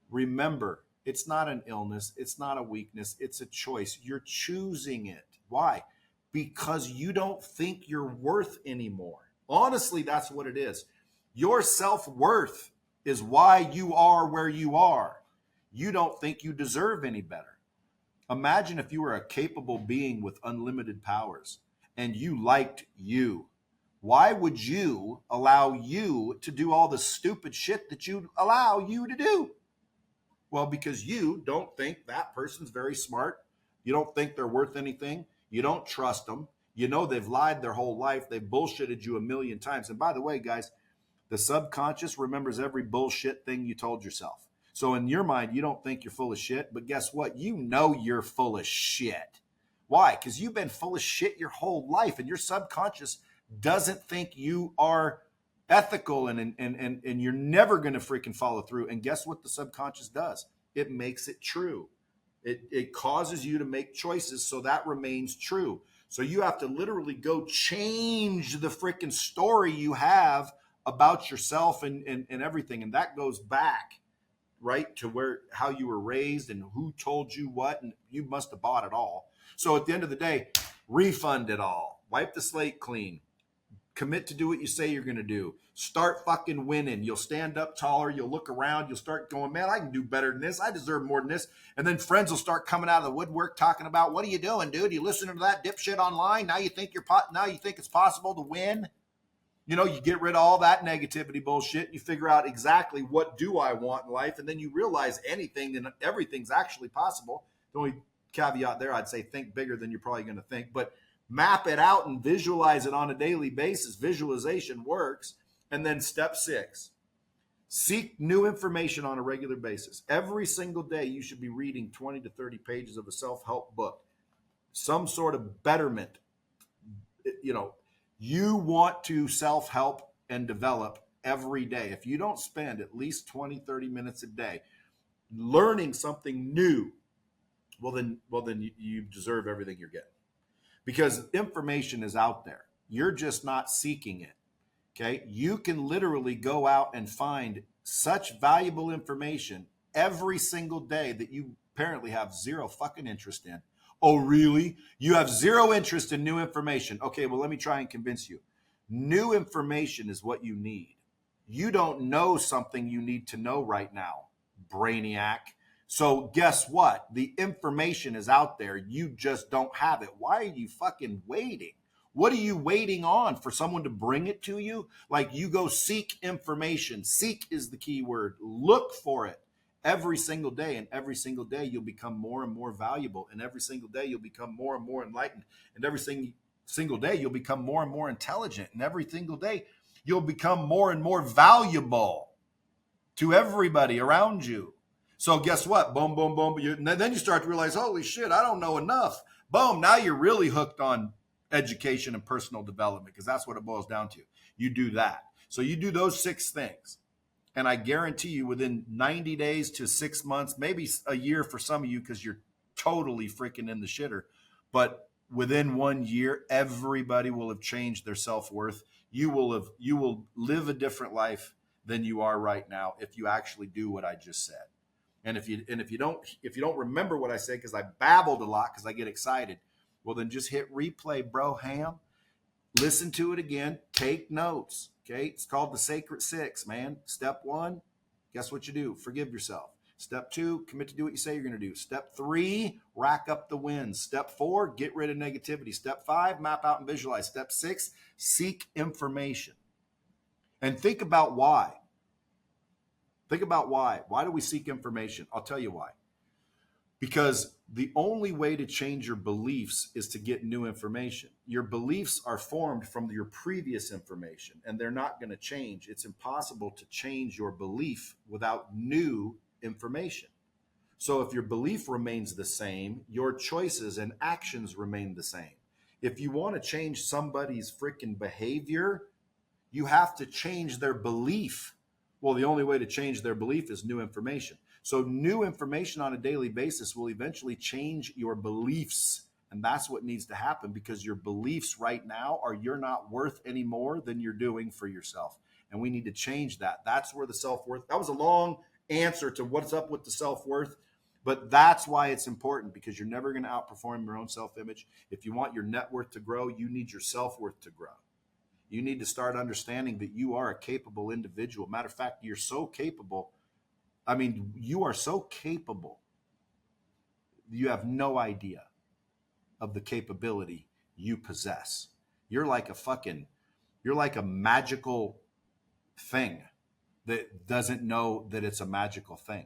remember, it's not an illness. It's not a weakness. It's a choice. You're choosing it. Why? Because you don't think you're worth anymore. Honestly, that's what it is. Your self-worth is why you are where you are. You don't think you deserve any better. Imagine if you were a capable being with unlimited powers and you liked you. Why would you allow you to do all the stupid shit that you allow you to do? Well, because you don't think that person's very smart. You don't think they're worth anything. You don't trust them. You know they've lied their whole life. They've bullshitted you a million times. And by the way, guys, the subconscious remembers every bullshit thing you told yourself. So in your mind, you don't think you're full of shit, but guess what? You know you're full of shit. Why? Because you've been full of shit your whole life, and your subconscious doesn't think you are ethical, and you're never going to freaking follow through. And guess what the subconscious does? It makes it true. It causes you to make choices so that remains true. So you have to literally go change the freaking story you have about yourself and everything. And that goes back, right, to how you were raised and who told you what, and you must have bought it all. So at the end of the day, refund it all. Wipe the slate clean. Commit to do what you say you're going to do. Start fucking winning. You'll stand up taller. You'll look around. You'll start going, man, I can do better than this. I deserve more than this. And then friends will start coming out of the woodwork talking about, what are you doing, dude? You listening to that dipshit online? Now you think it's possible to win? You know, you get rid of all that negativity bullshit. You figure out exactly what do I want in life. And then you realize anything and everything's actually possible. The only caveat there, I'd say think bigger than you're probably going to think. But map it out and visualize it on a daily basis. Visualization works. And then step 6, seek new information on a regular basis. Every single day, you should be reading 20 to 30 pages of a self-help book, some sort of betterment. You know, you want to self-help and develop every day. If you don't spend at least 20, 30 minutes a day learning something new, well then you deserve everything you're getting, because information is out there. You're just not seeking it. Okay. You can literally go out and find such valuable information every single day that you apparently have zero fucking interest in. Oh, really? You have zero interest in new information. Okay. Well, let me try and convince you. New information is what you need. You don't know something you need to know right now, brainiac. So guess what? The information is out there. You just don't have it. Why are you fucking waiting? What are you waiting on? For someone to bring it to you? Like, you go seek information. Seek is the key word. Look for it every single day. And every single day you'll become more and more valuable. And every single day you'll become more and more enlightened. And every single day you'll become more and more intelligent. And every single day you'll become more and more valuable to everybody around you. So guess what? Boom, boom, boom. And then you start to realize, holy shit, I don't know enough. Boom. Now you're really hooked on education and personal development, because that's what it boils down to. You do that. So you do those 6 things. And I guarantee you within 90 days to 6 months, maybe a year for some of you, because you're totally freaking in the shitter. But within 1 year, everybody will have changed their self-worth. You will live a different life than you are right now if you actually do what I just said. And if you don't remember what I said, because I babbled a lot because I get excited, well, then just hit replay, bro, ham. Listen to it again. Take notes. Okay. It's called the Sacred 6, man. Step 1, guess what you do? Forgive yourself. Step 2, commit to do what you say you're going to do. Step 3, rack up the wins. Step 4, get rid of negativity. Step 5, map out and visualize. Step 6, seek information. And think about why. Think about why. Why do we seek information? I'll tell you why. Because the only way to change your beliefs is to get new information. Your beliefs are formed from your previous information, and they're not going to change. It's impossible to change your belief without new information. So if your belief remains the same, your choices and actions remain the same. If you want to change somebody's freaking behavior, you have to change their belief. Well, the only way to change their belief is new information. So new information on a daily basis will eventually change your beliefs. And that's what needs to happen, because your beliefs right now are you're not worth any more than you're doing for yourself. And we need to change that. That's where the self-worth, that was a long answer to what's up with the self-worth, but that's why it's important, because you're never going to outperform your own self-image. If you want your net worth to grow, you need your self-worth to grow. You need to start understanding that you are a capable individual. Matter of fact, you're so capable. I mean, you are so capable You have no idea of the capability you possess. You're like a magical thing that doesn't know that it's a magical thing.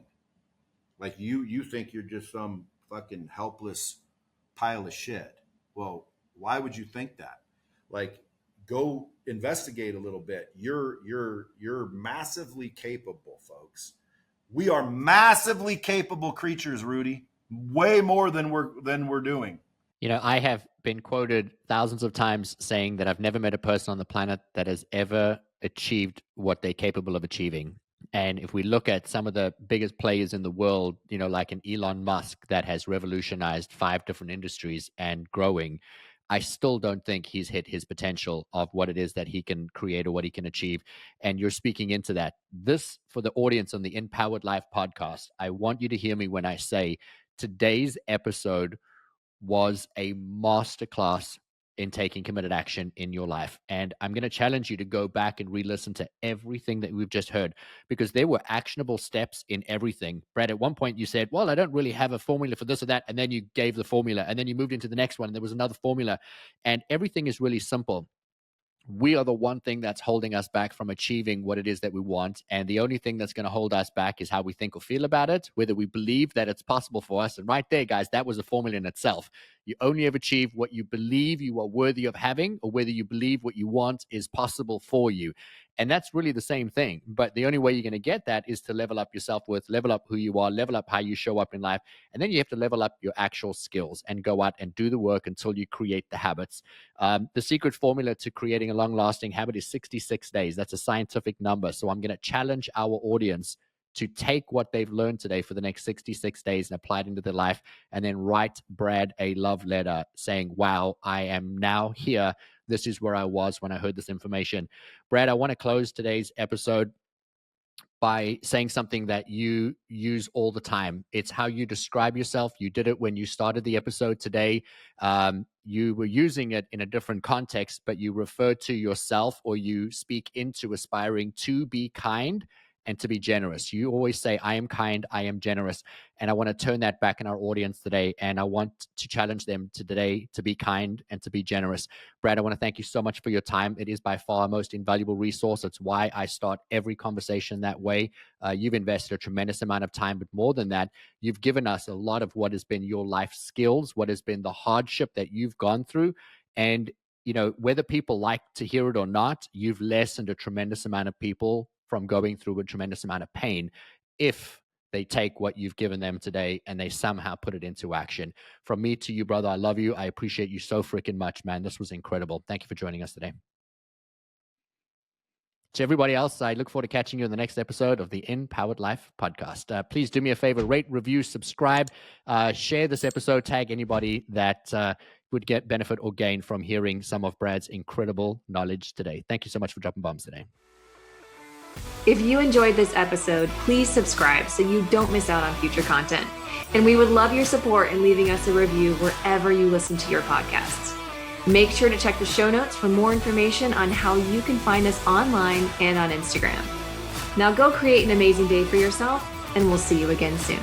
Like you think you're just some fucking helpless pile of shit. Well, why would you think that? Like, go investigate a little bit. You're massively capable, folks. We are massively capable creatures, Rudy. Way more than we're doing. You know, I have been quoted thousands of times saying that I've never met a person on the planet that has ever achieved what they're capable of achieving. And if we look at some of the biggest players in the world, you know, like an Elon Musk that has revolutionized 5 different industries and growing, I still don't think he's hit his potential of what it is that he can create or what he can achieve. And you're speaking into that. This, for the audience on the InPowered Life podcast, I want you to hear me when I say today's episode was a masterclass in taking committed action in your life. And I'm going to challenge you to go back and re-listen to everything that we've just heard, because there were actionable steps in everything. Brad, at one point you said, well, I don't really have a formula for this or that. And then you gave the formula, and then you moved into the next one, and there was another formula. And everything is really simple. We are the one thing that's holding us back from achieving what it is that we want. And the only thing that's going to hold us back is how we think or feel about it, whether we believe that it's possible for us. And right there, guys, that was a formula in itself. You only ever achieve what you believe you are worthy of having, or whether you believe what you want is possible for you. And that's really the same thing. But the only way you're going to get that is to level up your self-worth, level up who you are, level up how you show up in life. And then you have to level up your actual skills and go out and do the work until you create the habits. The secret formula to creating a long-lasting habit is 66 days. That's a scientific number. So I'm going to challenge our audience to take what they've learned today for the next 66 days and apply it into their life, and then write Brad a love letter saying, wow, I am now here. This is where I was when I heard this information. Brad, I want to close today's episode by saying something that you use all the time. It's how you describe yourself. You did it when you started the episode today. You were using it in a different context, but you refer to yourself, or you speak into aspiring to be kind and to be generous. You always say, I am kind, I am generous. And I want to turn that back in our audience today. And I want to challenge them today to be kind and to be generous. Brad, I want to thank you so much for your time. It is by far our most invaluable resource. It's why I start every conversation that way. You've invested a tremendous amount of time, but more than that, you've given us a lot of what has been your life skills, what has been the hardship that you've gone through. And, you know, whether people like to hear it or not, you've lessened a tremendous amount of people from going through a tremendous amount of pain if they take what you've given them today and they somehow put it into action. From me to you, brother, I love you. I appreciate you so freaking much, man. This was incredible. Thank you for joining us today. To everybody else, I look forward to catching you in the next episode of the InPowered Life podcast. Please do me a favor, rate, review, subscribe, share this episode, tag anybody that would get benefit or gain from hearing some of Brad's incredible knowledge today. Thank you so much for dropping bombs today. If you enjoyed this episode, please subscribe so you don't miss out on future content. And we would love your support in leaving us a review wherever you listen to your podcasts. Make sure to check the show notes for more information on how you can find us online and on Instagram. Now go create an amazing day for yourself, and we'll see you again soon.